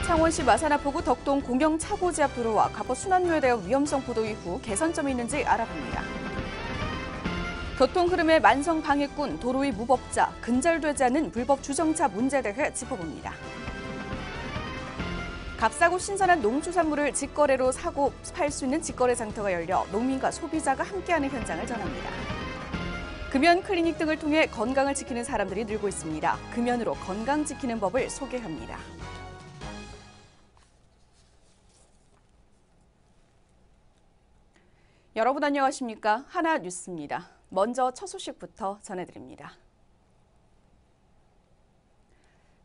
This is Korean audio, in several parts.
창원시 마산하포구 덕동 공영차고지 앞 도로와 가포 순환로에 대한 위험성 보도 이후 개선점이 있는지 알아봅니다. 교통 흐름의 만성 방해꾼, 도로의 무법자, 근절되지 않은 불법 주정차 문제에 대해 짚어봅니다. 값싸고 신선한 농수산물을 직거래로 사고 팔 수 있는 직거래 장터가 열려 농민과 소비자가 함께하는 현장을 전합니다. 금연 클리닉 등을 통해 건강을 지키는 사람들이 늘고 있습니다. 금연으로 건강 지키는 법을 소개합니다. 여러분 안녕하십니까? 하나뉴스입니다. 먼저 첫 소식부터 전해드립니다.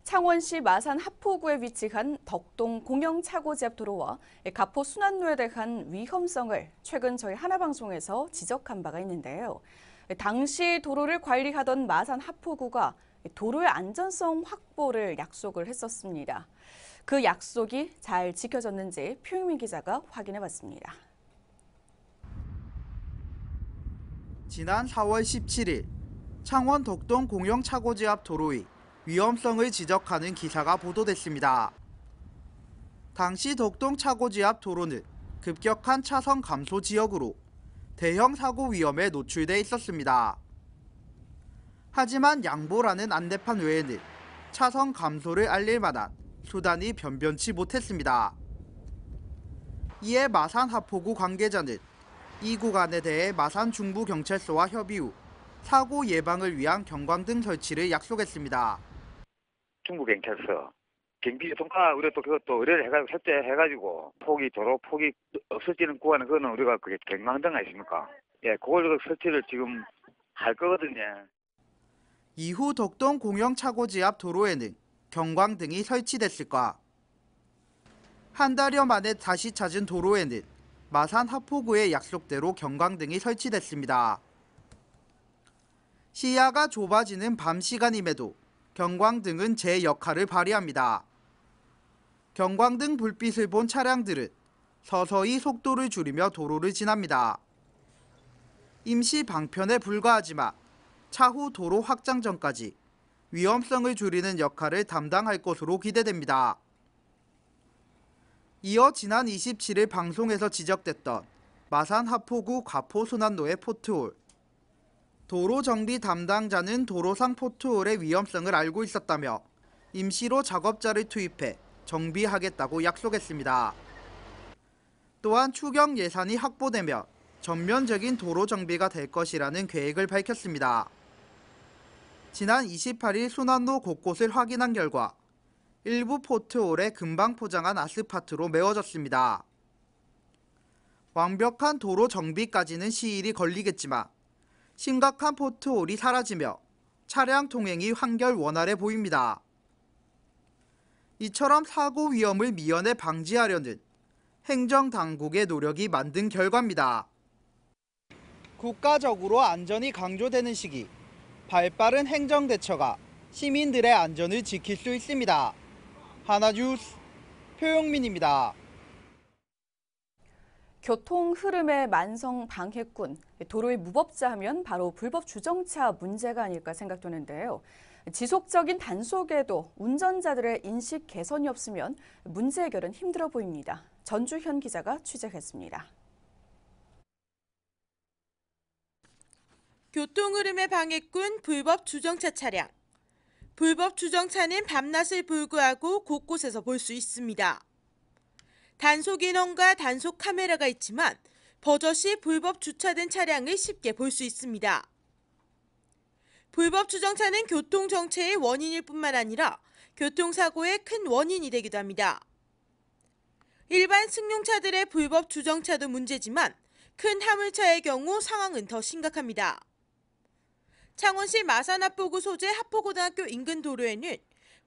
창원시 마산 하포구에 위치한 덕동 공영차고지 앞 도로와 가포 순환로에 대한 위험성을 최근 저희 하나방송에서 지적한 바가 있는데요. 당시 도로를 관리하던 마산 하포구가 도로의 안전성 확보를 약속을 했었습니다. 그 약속이 잘 지켜졌는지 표유민 기자가 확인해봤습니다. 지난 4월 17일 창원 덕동 공영차고지 앞 도로의 위험성을 지적하는 기사가 보도됐습니다. 당시 덕동 차고지 앞 도로는 급격한 차선 감소 지역으로 대형 사고 위험에 노출돼 있었습니다. 하지만 양보라는 안내판 외에는 차선 감소를 알릴 만한 수단이 변변치 못했습니다. 이에 마산 하포구 관계자는 이 구간에 대해 마산 중부경찰서와 협의 후 사고 예방을 위한 경광등 설치를 약속했습니다. 중부경찰서 경비청과 우리가 또 그것도 의뢰를 해가지고 설치해가지고 도로 폭이 없어지는 구간은 그거는 우리가 그게 경광등 아니십니까? 예, 그걸 설치를 지금 할 거거든요. 이후 덕동 공영차고지 앞 도로에는 경광등이 설치됐을까? 한 달여 만에 다시 찾은 도로에는 마산 하포구의 약속대로 경광등이 설치됐습니다. 시야가 좁아지는 밤 시간임에도 경광등은 제 역할을 발휘합니다. 경광등 불빛을 본 차량들은 서서히 속도를 줄이며 도로를 지납니다. 임시 방편에 불과하지만 차후 도로 확장 전까지 위험성을 줄이는 역할을 담당할 것으로 기대됩니다. 이어 지난 27일 방송에서 지적됐던 마산 하포구 가포 순환로의 포트홀. 도로 정비 담당자는 도로상 포트홀의 위험성을 알고 있었다며 임시로 작업자를 투입해 정비하겠다고 약속했습니다. 또한 추경 예산이 확보되면 전면적인 도로 정비가 될 것이라는 계획을 밝혔습니다. 지난 28일 순환로 곳곳을 확인한 결과 일부 포트홀에 금방 포장한 아스파트로 메워졌습니다. 완벽한 도로 정비까지는 시일이 걸리겠지만 심각한 포트홀이 사라지며 차량 통행이 한결 원활해 보입니다. 이처럼 사고 위험을 미연에 방지하려는 행정당국의 노력이 만든 결과입니다. 국가적으로 안전이 강조되는 시기, 발빠른 행정대처가 시민들의 안전을 지킬 수 있습니다. 하나뉴스 표용민입니다. 교통 흐름의 만성 방해꾼, 도로의 무법자 하면 바로 불법 주정차 문제가 아닐까 생각되는데요. 지속적인 단속에도 운전자들의 인식 개선이 없으면 문제 해결은 힘들어 보입니다. 전주현 기자가 취재했습니다. 교통 흐름의 방해꾼 불법 주정차 차량. 불법 주정차는 밤낮을 불구하고 곳곳에서 볼 수 있습니다. 단속 인원과 단속 카메라가 있지만 버젓이 불법 주차된 차량을 쉽게 볼 수 있습니다. 불법 주정차는 교통 정체의 원인일 뿐만 아니라 교통사고의 큰 원인이 되기도 합니다. 일반 승용차들의 불법 주정차도 문제지만 큰 화물차의 경우 상황은 더 심각합니다. 창원시 마산 하포구 소재 하포고등학교 인근 도로에는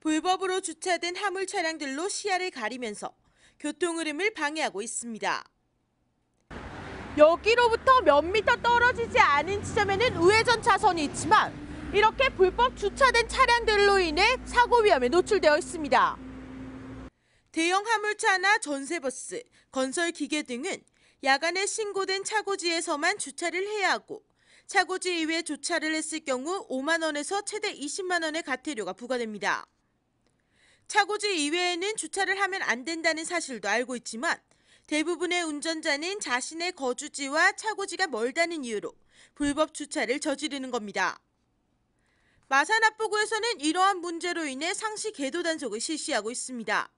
불법으로 주차된 화물 차량들로 시야를 가리면서 교통 흐름을 방해하고 있습니다. 여기로부터 몇 미터 떨어지지 않은 지점에는 우회전 차선이 있지만 이렇게 불법 주차된 차량들로 인해 사고 위험에 노출되어 있습니다. 대형 화물차나 전세버스, 건설기계 등은 야간에 신고된 차고지에서만 주차를 해야 하고 차고지 이외에 주차를 했을 경우 5만 원에서 최대 20만 원의 과태료가 부과됩니다. 차고지 이외에는 주차를 하면 안 된다는 사실도 알고 있지만 대부분의 운전자는 자신의 거주지와 차고지가 멀다는 이유로 불법 주차를 저지르는 겁니다. 마산 합포구에서는 이러한 문제로 인해 상시 계도 단속을 실시하고 있습니다.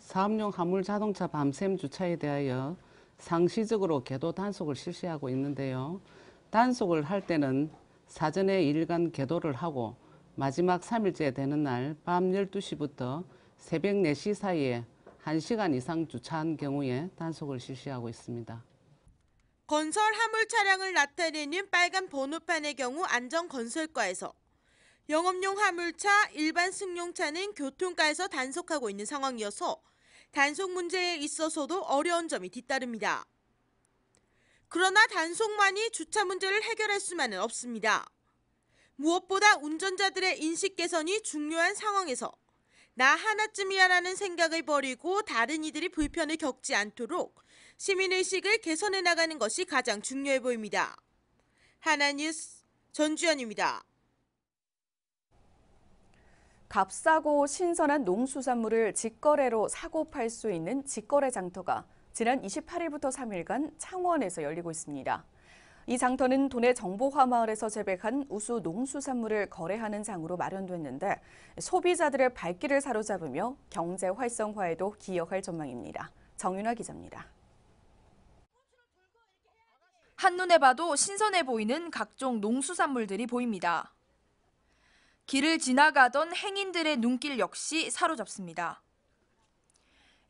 사업용 화물 자동차 밤샘 주차에 대하여 상시적으로 계도 단속을 실시하고 있는데요. 단속을 할 때는 사전에 2일간 계도를 하고 마지막 3일째 되는 날 밤 12시부터 새벽 4시 사이에 1시간 이상 주차한 경우에 단속을 실시하고 있습니다. 건설 화물 차량을 나타내는 빨간 번호판의 경우 안전건설과에서 영업용 화물차, 일반 승용차는 교통과에서 단속하고 있는 상황이어서 단속 문제에 있어서도 어려운 점이 뒤따릅니다. 그러나 단속만이 주차 문제를 해결할 수만은 없습니다. 무엇보다 운전자들의 인식 개선이 중요한 상황에서 나 하나쯤이야라는 생각을 버리고 다른 이들이 불편을 겪지 않도록 시민의식을 개선해 나가는 것이 가장 중요해 보입니다. 하나뉴스 전주연입니다. 값싸고 신선한 농수산물을 직거래로 사고 팔 수 있는 직거래 장터가 지난 28일부터 3일간 창원에서 열리고 있습니다. 이 장터는 도내 정보화 마을에서 재배한 우수 농수산물을 거래하는 장으로 마련됐는데 소비자들의 발길을 사로잡으며 경제 활성화에도 기여할 전망입니다. 정윤아 기자입니다. 한눈에 봐도 신선해 보이는 각종 농수산물들이 보입니다. 길을 지나가던 행인들의 눈길 역시 사로잡습니다.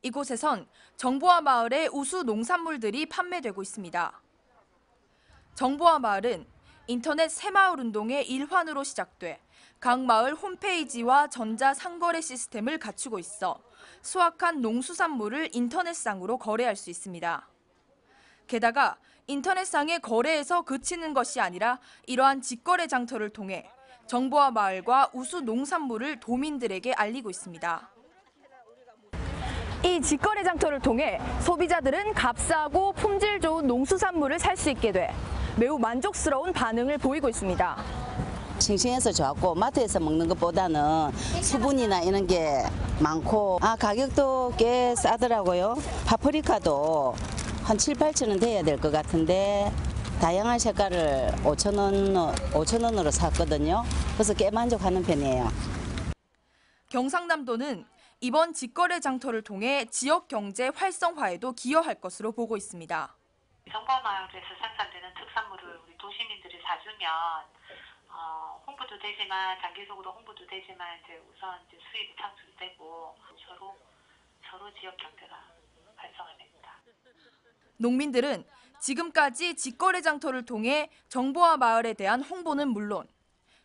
이곳에선 정보화 마을의 우수 농산물들이 판매되고 있습니다. 정보화 마을은 인터넷 새마을 운동의 일환으로 시작돼 각 마을 홈페이지와 전자 상거래 시스템을 갖추고 있어 수확한 농수산물을 인터넷상으로 거래할 수 있습니다. 게다가 인터넷상의 거래에서 그치는 것이 아니라 이러한 직거래 장터를 통해 정보화 마을과 우수 농산물을 도민들에게 알리고 있습니다. 이 직거래 장터를 통해 소비자들은 값싸고 품질 좋은 농수산물을 살 수 있게 돼 매우 만족스러운 반응을 보이고 있습니다. 싱싱해서 좋았고 마트에서 먹는 것보다는 수분이나 이런 게 많고 가격도 꽤 싸더라고요. 파프리카도 한 7, 8천 원 돼야 될 것 같은데 다양한 색깔을 5,000원으로 샀거든요. 그래서 꽤 만족하는 편이에요. 경상남도는 이번 직거래 장터를 통해 지역 경제 활성화에도 기여할 것으로 보고 있습니다. 정보화 마을에서 생산되는 특산물을 우리 도시민들이 사주면 홍보도 되지만 단기적으로 홍보도 되지만 우선 수입이 창출되고 서로 지역 경제가 활성화됩니다. 농민들은 지금까지 직거래 장터를 통해 정보화 마을에 대한 홍보는 물론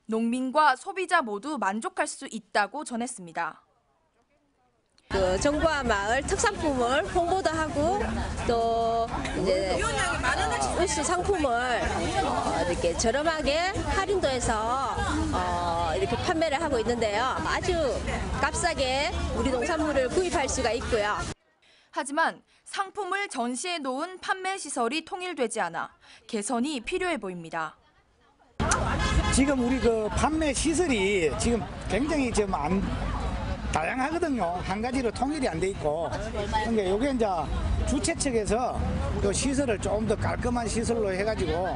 농민과 소비자 모두 만족할 수 있다고 전했습니다. 정보화 마을 특산품을 홍보도 하고 또 이제 우수 상품을 이렇게 저렴하게 할인도 해서 이렇게 판매를 하고 있는데요. 아주 값싸게 우리 농산물을 구입할 수가 있고요. 하지만 상품을 전시해 놓은 판매 시설이 통일되지 않아 개선이 필요해 보입니다. 지금 우리 그 판매 시설이 지금 굉장히 좀 다양하거든요. 한 가지로 통일이 안 돼 있고. 그러니까 이게 이제 주최 측에서 그 시설을 좀 더 깔끔한 시설로 해가지고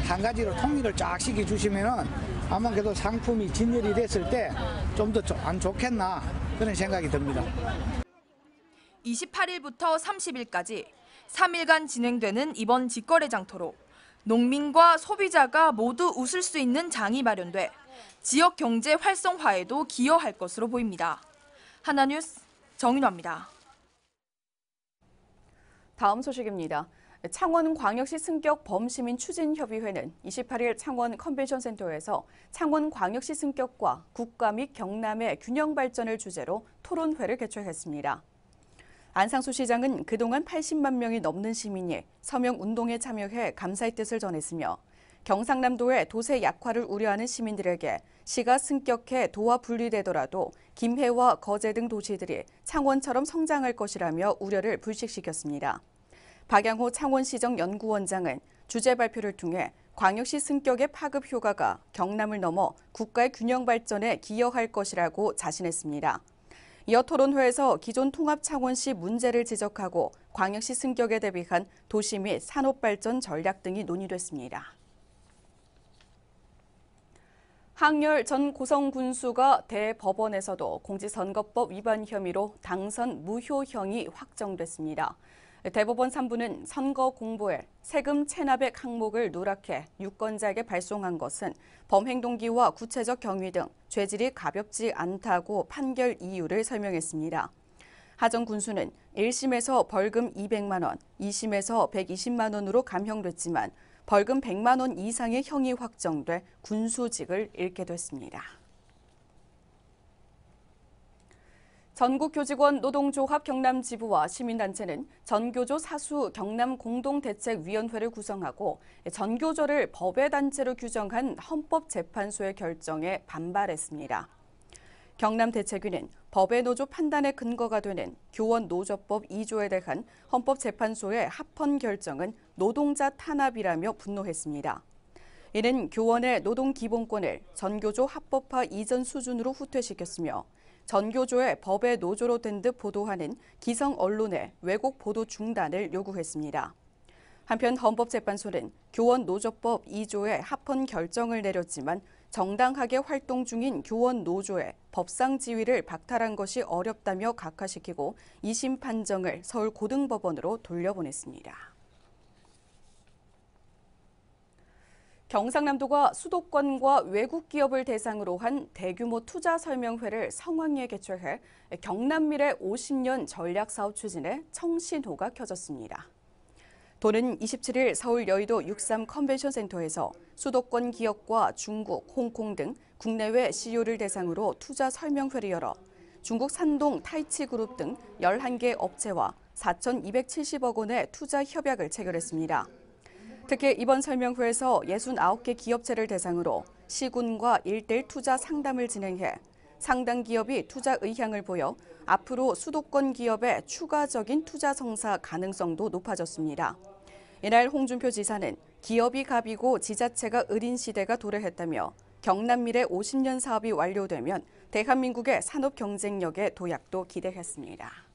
한 가지로 통일을 쫙 시켜주시면은 아마 그래도 상품이 진열이 됐을 때 좀 더 안 좋겠나 그런 생각이 듭니다. 28일부터 30일까지 3일간 진행되는 이번 직거래 장터로 농민과 소비자가 모두 웃을 수 있는 장이 마련돼 지역 경제 활성화에도 기여할 것으로 보입니다. 하나뉴스 정윤화입니다. 다음 소식입니다. 창원광역시 승격 범시민 추진협의회는 28일 창원 컨벤션센터에서 창원광역시 승격과 국가 및 경남의 균형 발전을 주제로 토론회를 개최했습니다. 안상수 시장은 그동안 80만 명이 넘는 시민이 서명운동에 참여해 감사의 뜻을 전했으며 경상남도의 도세 약화를 우려하는 시민들에게 시가 승격해 도와 분리되더라도 김해와 거제 등 도시들이 창원처럼 성장할 것이라며 우려를 불식시켰습니다. 박양호 창원시정 연구원장은 주제 발표를 통해 광역시 승격의 파급 효과가 경남을 넘어 국가의 균형 발전에 기여할 것이라고 자신했습니다. 이어 토론회에서 기존 통합창원시 문제를 지적하고 광역시 승격에 대비한 도시 및 산업발전 전략 등이 논의됐습니다. 항열 전 고성군수가 대법원에서도 공직선거법 위반 혐의로 당선 무효형이 확정됐습니다. 대법원 3부는 선거 공보에 세금 체납액 항목을 누락해 유권자에게 발송한 것은 범행 동기와 구체적 경위 등 죄질이 가볍지 않다고 판결 이유를 설명했습니다. 하 전 군수는 1심에서 벌금 200만 원, 2심에서 120만 원으로 감형됐지만 벌금 100만 원 이상의 형이 확정돼 군수직을 잃게 됐습니다. 전국교직원 노동조합 경남지부와 시민단체는 전교조 사수 경남공동대책위원회를 구성하고 전교조를 법의 단체로 규정한 헌법재판소의 결정에 반발했습니다. 경남대책위는 법의 노조 판단의 근거가 되는 교원노조법 2조에 대한 헌법재판소의 합헌 결정은 노동자 탄압이라며 분노했습니다. 이는 교원의 노동기본권을 전교조 합법화 이전 수준으로 후퇴시켰으며 전교조의 법의 노조로 된 듯 보도하는 기성 언론의 왜곡 보도 중단을 요구했습니다. 한편 헌법재판소는 교원노조법 2조의 합헌 결정을 내렸지만 정당하게 활동 중인 교원 노조의 법상 지위를 박탈한 것이 어렵다며 각하시키고 2심 판정을 서울고등법원으로 돌려보냈습니다. 경상남도가 수도권과 외국 기업을 대상으로 한 대규모 투자 설명회를 성황리에 개최해 경남미래 50년 전략사업 추진에 청신호가 켜졌습니다. 도는 27일 서울 여의도 63 컨벤션센터에서 수도권 기업과 중국, 홍콩 등 국내외 CEO를 대상으로 투자 설명회를 열어 중국 산동 타이치그룹 등 11개 업체와 4,270억 원의 투자 협약을 체결했습니다. 특히 이번 설명회에서 69개 기업체를 대상으로 시군과 1:1 투자 상담을 진행해 상당 기업이 투자 의향을 보여 앞으로 수도권 기업의 추가적인 투자 성사 가능성도 높아졌습니다. 이날 홍준표 지사는 기업이 갑이고 지자체가 을인 시대가 도래했다며 경남미래 50년 사업이 완료되면 대한민국의 산업 경쟁력의 도약도 기대했습니다.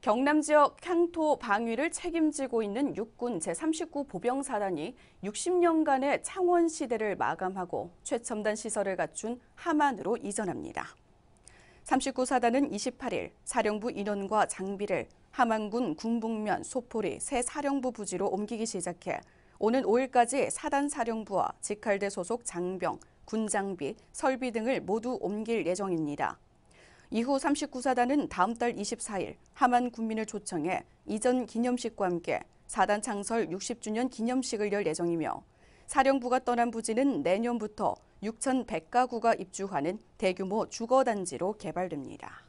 경남 지역 향토 방위를 책임지고 있는 육군 제39 보병사단이 60년간의 창원 시대를 마감하고 최첨단 시설을 갖춘 함안으로 이전합니다. 39사단은 28일 사령부 인원과 장비를 함안군 군북면 소포리 새 사령부 부지로 옮기기 시작해 오는 5일까지 사단 사령부와 직할대 소속 장병, 군장비, 설비 등을 모두 옮길 예정입니다. 이후 39사단은 다음 달 24일 함안 군민을 초청해 이전 기념식과 함께 사단 창설 60주년 기념식을 열 예정이며 사령부가 떠난 부지는 내년부터 6,100가구가 입주하는 대규모 주거단지로 개발됩니다.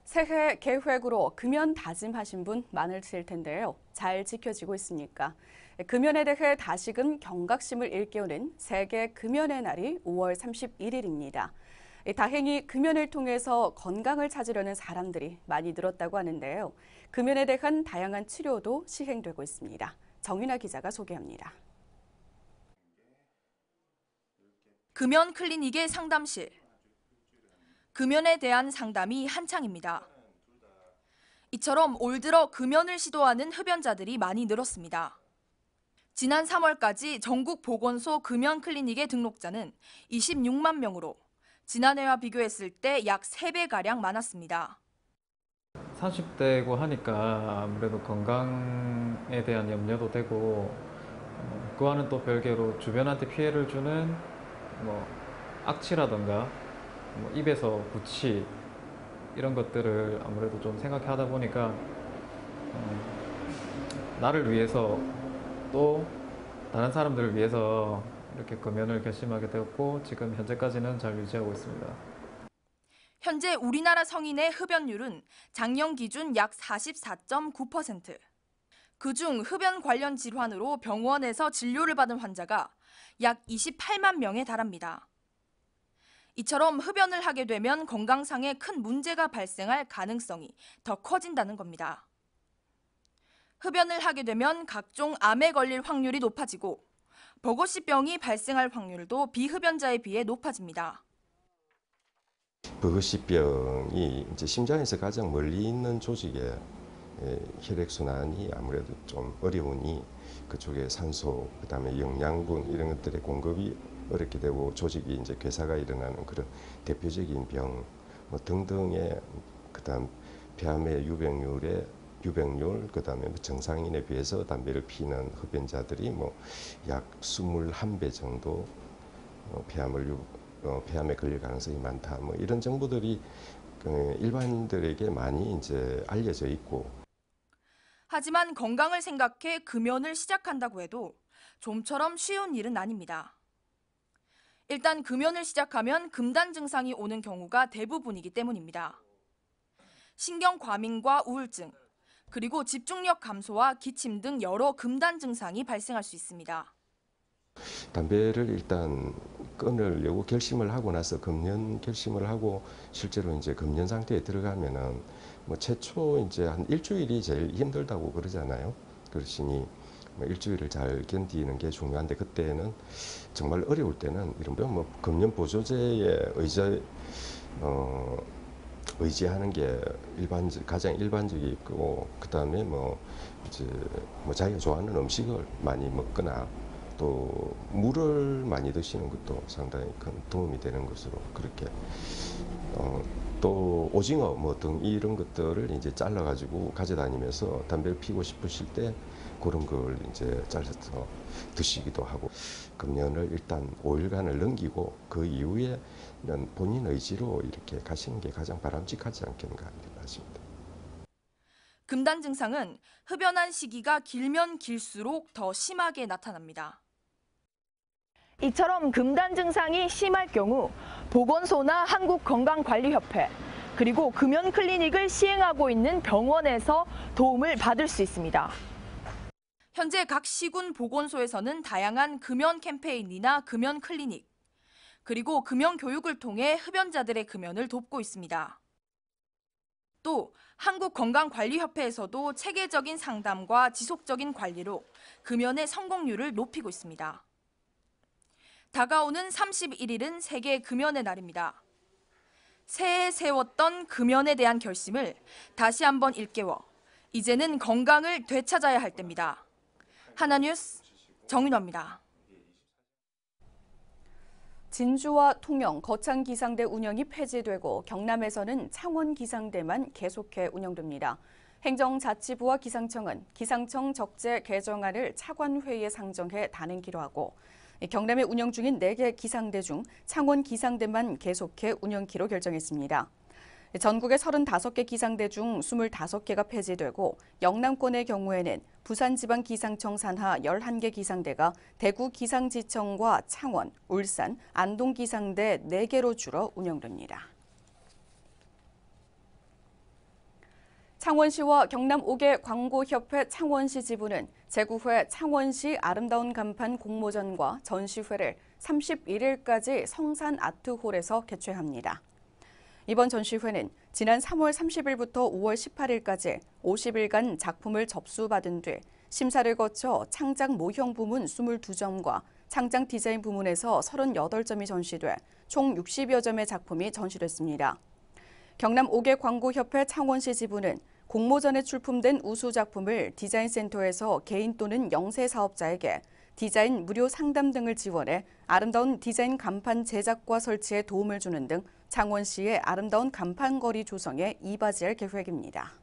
새해 계획으로 금연 다짐하신 분 많으실 텐데요. 잘 지켜지고 있습니까? 금연에 대해 다시금 경각심을 일깨우는 세계 금연의 날이 5월 31일입니다. 다행히 금연을 통해서 건강을 찾으려는 사람들이 많이 늘었다고 하는데요. 금연에 대한 다양한 치료도 시행되고 있습니다. 정윤아 기자가 소개합니다. 금연 클리닉의 상담실. 금연에 대한 상담이 한창입니다. 이처럼 올 들어 금연을 시도하는 흡연자들이 많이 늘었습니다. 지난 3월까지 전국 보건소 금연 클리닉의 등록자는 26만 명으로 지난해와 비교했을 때 약 3배가량 많았습니다. 40대고 하니까 아무래도 건강에 대한 염려도 되고 그와는 또 별개로 주변한테 피해를 주는 악취라던가 입에서 구취 이런 것들을 아무래도 좀 생각하다 보니까 나를 위해서 또 다른 사람들을 위해서 이렇게 금연을 결심하게 되었고 지금 현재까지는 잘 유지하고 있습니다. 현재 우리나라 성인의 흡연율은 작년 기준 약 44.9%. 그중 흡연 관련 질환으로 병원에서 진료를 받은 환자가 약 28만 명에 달합니다. 이처럼 흡연을 하게 되면 건강상에 큰 문제가 발생할 가능성이 더 커진다는 겁니다. 흡연을 하게 되면 각종 암에 걸릴 확률이 높아지고 버거시병이 발생할 확률도 비흡연자에 비해 높아집니다. 버거시병이 이제 심장에서 가장 멀리 있는 조직에 혈액순환이 아무래도 좀 어려우니 그쪽에 산소, 그다음에 영양분 이런 것들의 공급이 어렵게 되고 조직이 이제 괴사가 일어나는 그런 대표적인 병 등등의 그다음 폐암의 유병률 그다음에 정상인에 비해서 담배를 피는 흡연자들이 약 21배 정도 폐암에 걸릴 가능성이 많다. 이런 정보들이 일반인들에게 많이 이제 알려져 있고. 하지만 건강을 생각해 금연을 시작한다고 해도 좀처럼 쉬운 일은 아닙니다. 일단 금연을 시작하면 금단 증상이 오는 경우가 대부분이기 때문입니다. 신경 과민과 우울증, 그리고 집중력 감소와 기침 등 여러 금단 증상이 발생할 수 있습니다. 담배를 일단 끊으려고 결심을 하고 나서 금연 결심을 하고 실제로 이제 금연 상태에 들어가면은 최초 이제 한 일주일이 제일 힘들다고 그러잖아요. 그러시니 일주일을 잘 견디는 게 중요한데 그때는 정말 어려울 때는 이런 금연 보조제에 의지하는 게 가장 일반적이고 그다음에 자기가 좋아하는 음식을 많이 먹거나 또 물을 많이 드시는 것도 상당히 큰 도움이 되는 것으로 그렇게 또 오징어 등 이런 것들을 이제 잘라 가지고 가져다니면서 담배를 피우고 싶으실 때 그런 걸 이제 잘라서 드시기도 하고 금연을 일단 5일간을 넘기고 그 이후에는 본인 의지로 이렇게 가시는 게 가장 바람직하지 않겠는가 싶습니다. 금단 증상은 흡연한 시기가 길면 길수록 더 심하게 나타납니다. 이처럼 금단 증상이 심할 경우 보건소나 한국건강관리협회 그리고 금연 클리닉을 시행하고 있는 병원에서 도움을 받을 수 있습니다. 현재 각 시군 보건소에서는 다양한 금연 캠페인이나 금연 클리닉, 그리고 금연 교육을 통해 흡연자들의 금연을 돕고 있습니다. 또 한국건강관리협회에서도 체계적인 상담과 지속적인 관리로 금연의 성공률을 높이고 있습니다. 다가오는 31일은 세계 금연의 날입니다. 새해 세웠던 금연에 대한 결심을 다시 한번 일깨워 이제는 건강을 되찾아야 할 때입니다. 하나뉴스 정윤화입니다. 진주와 통영, 거창 기상대 운영이 폐지되고 경남에서는 창원 기상대만 계속해 운영됩니다. 행정자치부와 기상청은 기상청 적재 개정안을 차관회의에 상정해 단행키로 하고 경남에 운영 중인 4개 기상대 중 창원 기상대만 계속해 운영키로 결정했습니다. 전국의 35개 기상대 중 25개가 폐지되고 영남권의 경우에는 부산지방기상청 산하 11개 기상대가 대구기상지청과 창원, 울산, 안동기상대 4개로 줄어 운영됩니다. 창원시와 경남 5개 광고협회 창원시 지부는 제9회 창원시 아름다운 간판 공모전과 전시회를 31일까지 성산아트홀에서 개최합니다. 이번 전시회는 지난 3월 30일부터 5월 18일까지 50일간 작품을 접수받은 뒤 심사를 거쳐 창작 모형 부문 22점과 창작 디자인 부문에서 38점이 전시돼 총 60여 점의 작품이 전시됐습니다. 경남 5개 광고협회 창원시 지부는 공모전에 출품된 우수 작품을 디자인센터에서 개인 또는 영세 사업자에게 디자인 무료 상담 등을 지원해 아름다운 디자인 간판 제작과 설치에 도움을 주는 등 창원시의 아름다운 간판거리 조성에 이바지할 계획입니다.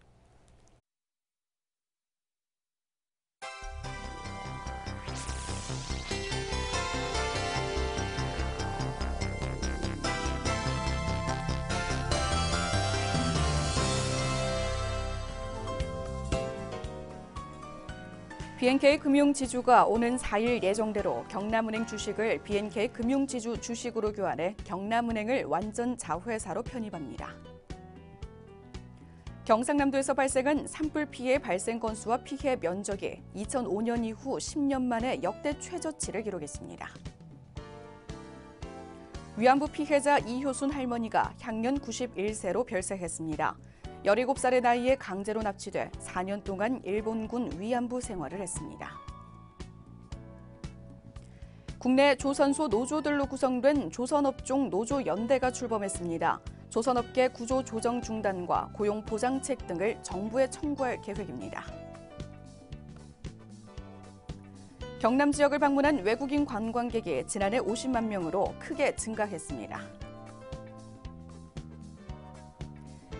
BNK 금융지주가 오는 4일 예정대로 경남은행 주식을 BNK 금융지주 주식으로 교환해 경남은행을 완전 자회사로 편입합니다. 경상남도에서 발생한 산불 피해 발생 건수와 피해 면적이 2005년 이후 10년 만에 역대 최저치를 기록했습니다. 위안부 피해자 이효순 할머니가 향년 91세로 별세했습니다. 17살의 나이에 강제로 납치돼 4년 동안 일본군 위안부 생활을 했습니다. 국내 조선소 노조들로 구성된 조선업종 노조연대가 출범했습니다. 조선업계 구조 조정 중단과 고용 보장책 등을 정부에 청구할 계획입니다. 경남 지역을 방문한 외국인 관광객이 지난해 50만 명으로 크게 증가했습니다.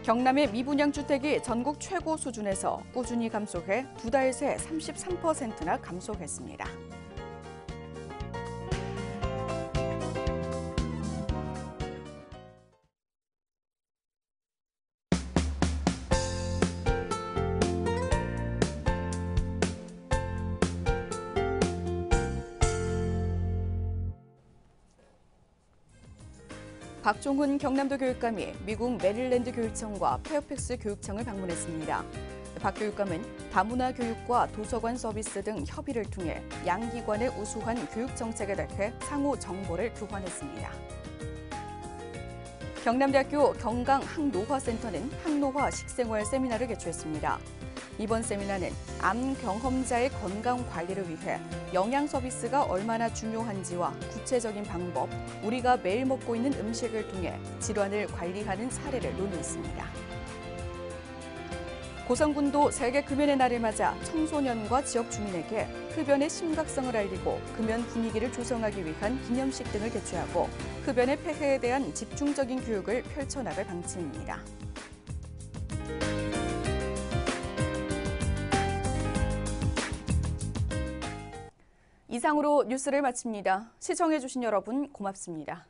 경남의 미분양 주택이 전국 최고 수준에서 꾸준히 감소해 2달 새 33%나 감소했습니다. 박종훈 경남도 교육감이 미국 메릴랜드 교육청과 페어팩스 교육청을 방문했습니다. 박 교육감은 다문화 교육과 도서관 서비스 등 협의를 통해 양 기관의 우수한 교육 정책에 대해 상호 정보를 교환했습니다. 경남대학교 경강학노화센터는 학노화 식생활 세미나를 개최했습니다. 이번 세미나는 암 경험자의 건강 관리를 위해 영양 서비스가 얼마나 중요한지와 구체적인 방법, 우리가 매일 먹고 있는 음식을 통해 질환을 관리하는 사례를 논의했습니다. 고성군도 세계 금연의 날을 맞아 청소년과 지역 주민에게 흡연의 심각성을 알리고 금연 분위기를 조성하기 위한 기념식 등을 개최하고 흡연의 폐해에 대한 집중적인 교육을 펼쳐나갈 방침입니다. 이상으로 뉴스를 마칩니다. 시청해주신 여러분 고맙습니다.